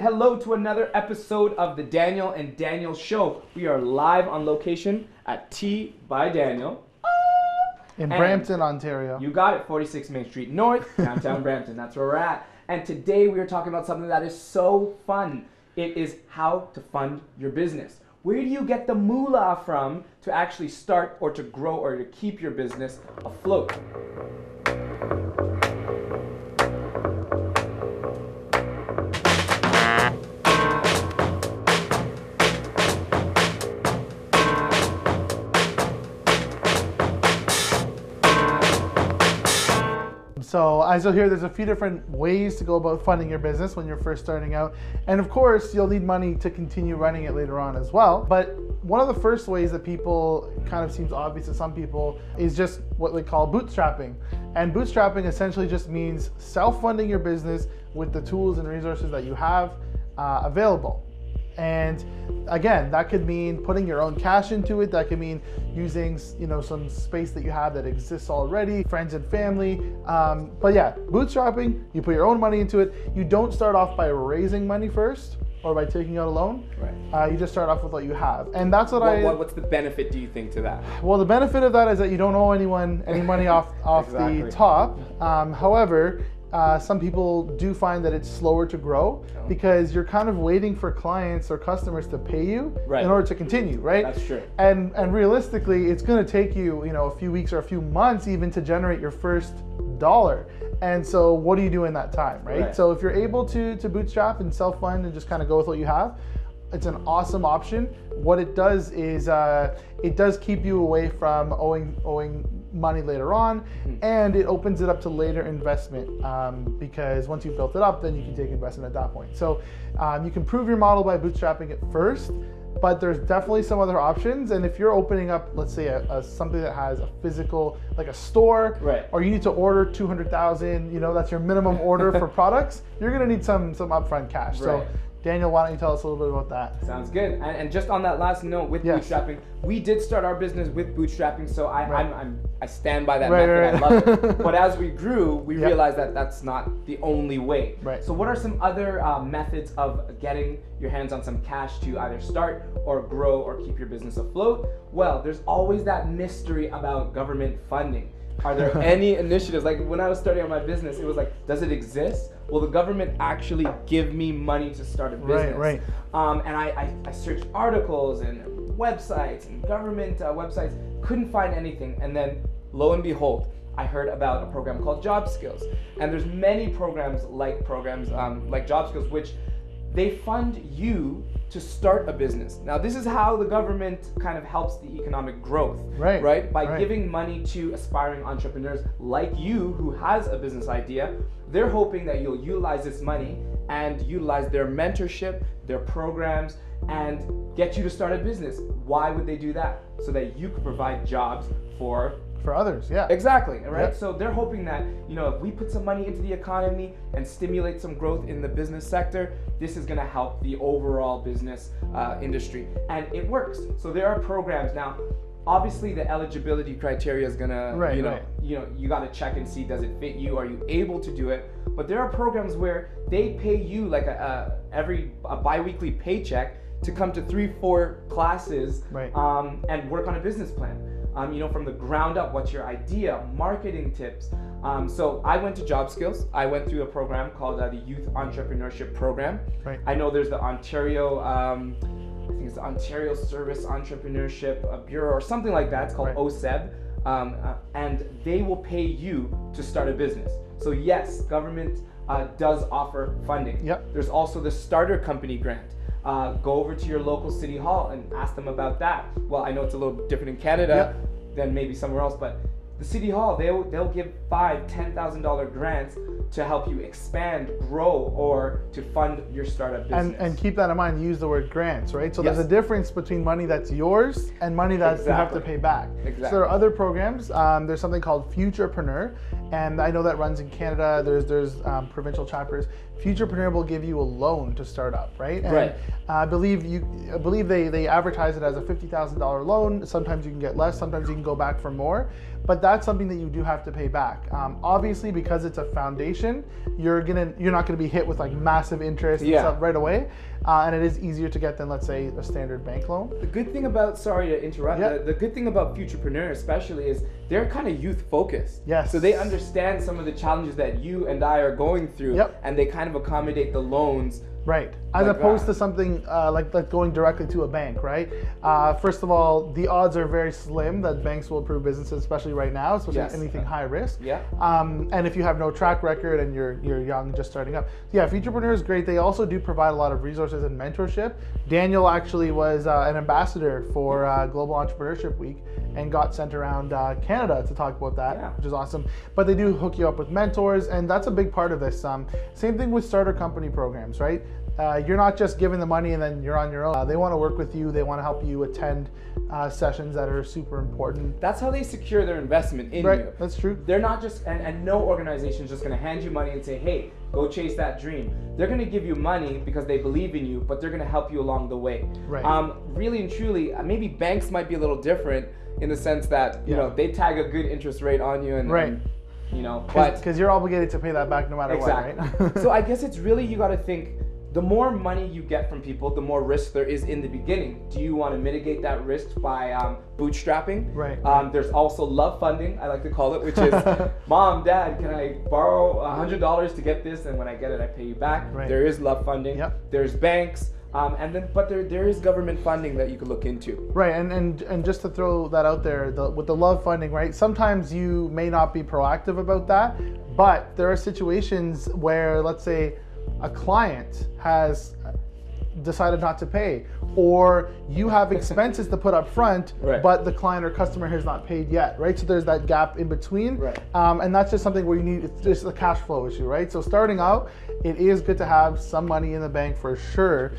hello to another episode of the Daniel and Daniel Show. We are live on location at Tea by Daniel. In Brampton, Ontario. You got it, 46 Main Street North, downtown Brampton. That's where we're at. And today we are talking about something that is so fun. It is how to fund your business. Where do you get the moolah from to actually start or to grow or to keep your business afloat? So as you'll hear, there's a few different ways to go about funding your business when you're first starting out. And of course, you'll need money to continue running it later on as well. But one of the first ways that people kind of seems obvious to some people is just what we call bootstrapping. And bootstrapping essentially just means self-funding your business with the tools and resources that you have available. And again, that could mean putting your own cash into it. That could mean using, some space that you have that exists already, friends and family. But yeah, bootstrapping, you put your own money into it. You don't start off by raising money first or by taking out a loan. Right. You just start off with what you have. And that's what's the benefit, do you think, to that? Well, the benefit of that is that you don't owe anyone any money off exactly. The top. However, some people do find that it's slower to grow because you're kind of waiting for clients or customers to pay you in order to continue, right? That's true. And realistically, it's going to take you, a few weeks or a few months even to generate your first dollar. And so what do you do in that time, right? So if you're able to bootstrap and self-fund and just kind of go with what you have, it's an awesome option. What it does is it does keep you away from owing money later on, and it opens it up to later investment because once you've built it up, then you can take investment at that point. So you can prove your model by bootstrapping it first, but there's definitely some other options. And if you're opening up, let's say something that has a physical, like a store, or you need to order 200,000, that's your minimum order for products, you're gonna need some upfront cash. So Daniel, why don't you tell us a little bit about that? Sounds good. And just on that last note with bootstrapping, we did start our business with bootstrapping, so I stand by that method. I love it. But as we grew, we realized that that's not the only way. So what are some other methods of getting your hands on some cash to either start or grow or keep your business afloat? Well, there's always that mystery about government funding. Are there any initiatives? Like when I was starting out my business, it was like, does it exist? Will the government actually give me money to start a business? And I searched articles and websites and government websites, couldn't find anything. And then lo and behold, I heard about a program called Job Skills. And there's many programs like Job Skills, which they fund you to start a business. Now, this is how the government kind of helps the economic growth, by giving money to aspiring entrepreneurs like you who has a business idea. They're hoping that you'll utilize this money and utilize their mentorship, their programs, and get you to start a business. Why would they do that? So that you could provide jobs for others, Exactly, right? So they're hoping that, if we put some money into the economy and stimulate some growth in the business sector, this is gonna help the overall business industry. And it works. So there are programs. Now, obviously the eligibility criteria is gonna, you gotta check and see, does it fit you? Are you able to do it? But there are programs where they pay you like a bi-weekly paycheck to come to 3-4 classes and work on a business plan. From the ground up, what's your idea, marketing tips. So I went to Job Skills. I went through a program called the Youth Entrepreneurship Program. I know there's the Ontario, I think it's the Ontario Service Entrepreneurship Bureau or something like that. It's called OSEB. And they will pay you to start a business. So yes, government does offer funding. There's also the Starter Company Grant. Go over to your local city hall and ask them about that. Well, I know it's a little different in Canada than maybe somewhere else, but the city hall, they'll give $5,000-$10,000 grants to help you expand, grow, or to fund your startup business. And keep that in mind, use the word grants, right? So there's a difference between money that's yours and money that you have to pay back. So there are other programs. There's something called Futurpreneur, and I know that runs in Canada. There's provincial chapters. Futurpreneur will give you a loan to start up, right? And I believe they advertise it as a $50,000 loan. Sometimes you can get less, sometimes you can go back for more. But that's something that you do have to pay back. Obviously, because it's a foundation, you're not gonna be hit with like massive interest and stuff right away, and it is easier to get than, let's say, a standard bank loan. The good thing about, sorry to interrupt, the good thing about Futurpreneur especially is they're kind of youth focused. Yes. So they understand some of the challenges that you and I are going through, and they kind of accommodate the loans. Right, as opposed to something like going directly to a bank, right? First of all, the odds are very slim that banks will approve businesses, especially right now, especially anything high risk. And if you have no track record and you're young, just starting up. Yeah, Futurpreneur is great. They also do provide a lot of resources and mentorship. Daniel actually was an ambassador for Global Entrepreneurship Week and got sent around Canada to talk about that, which is awesome. But they do hook you up with mentors, and that's a big part of this. Same thing with starter company programs, right? You're not just given the money and then you're on your own. They want to work with you. They want to help you attend sessions that are super important. That's how they secure their investment in you. That's true. They're not just, and no organization is just going to hand you money and say, hey, go chase that dream. They're going to give you money because they believe in you, but they're going to help you along the way. Really and truly, maybe banks might be a little different in the sense that, you know, they tag a good interest rate on you and you know, because you're obligated to pay that back no matter what, right? So I guess it's really, you got to think, the more money you get from people, the more risk there is in the beginning. Do you want to mitigate that risk by bootstrapping? There's also love funding, I like to call it, which is, Mom, Dad, can I borrow $100 to get this, and when I get it, I pay you back. There is love funding. There's banks. But there is government funding that you could look into. Right, and just to throw that out there, with the love funding, right? Sometimes you may not be proactive about that, but there are situations where, let's say, a client has decided not to pay, or you have expenses to put up front, but the client or customer has not paid yet, right? So there's that gap in between, and that's just something where you need, it's just a cash flow issue, right? So starting out, it is good to have some money in the bank for sure,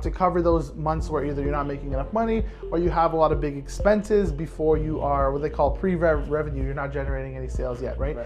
to cover those months where either you're not making enough money or you have a lot of big expenses before you are what they call pre-revenue. You're not generating any sales yet, right?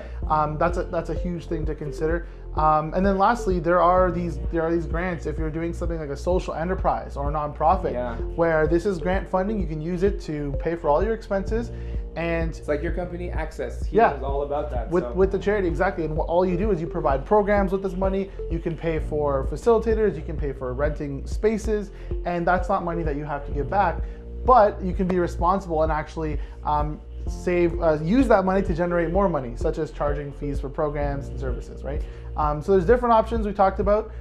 That's a huge thing to consider. And then lastly, there are these grants if you're doing something like a social enterprise or a nonprofit, where this is grant funding. You can use it to pay for all your expenses, and it's like your company Access. He is all about that. With the charity, exactly. And all you do is you provide programs with this money. You can pay for facilitators. You can pay for renting spaces, and that's not money that you have to give back. But you can be responsible and actually use that money to generate more money, such as charging fees for programs and services, right? So there's different options we talked about.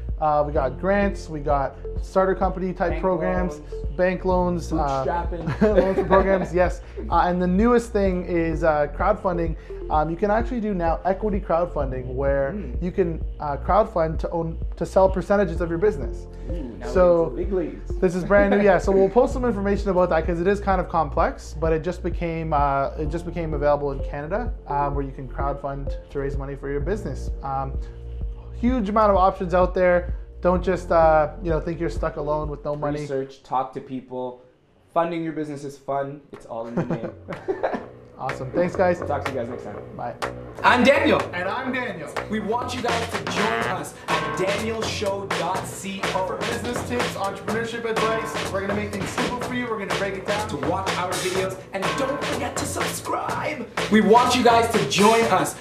We got grants, we got starter company type programs, bank loans, bootstrapping, loans for programs, yes. And the newest thing is crowdfunding. You can actually do now equity crowdfunding, where you can crowdfund to sell percentages of your business. So big leagues. This is brand new, So we'll post some information about that because it is kind of complex, but it just became available in Canada, where you can crowdfund to raise money for your business. Huge amount of options out there. Don't just think you're stuck alone with no money. Research, talk to people. Funding your business is fun. It's all in the name. Awesome. Thanks, guys. I'll talk to you guys next time. Bye. I'm Daniel. And I'm Daniel. We want you guys to join us at danielshow.co for business tips, entrepreneurship advice. We're going to make things simple for you. We're going to break it down. To watch our videos. And don't forget to subscribe. We want you guys to join us.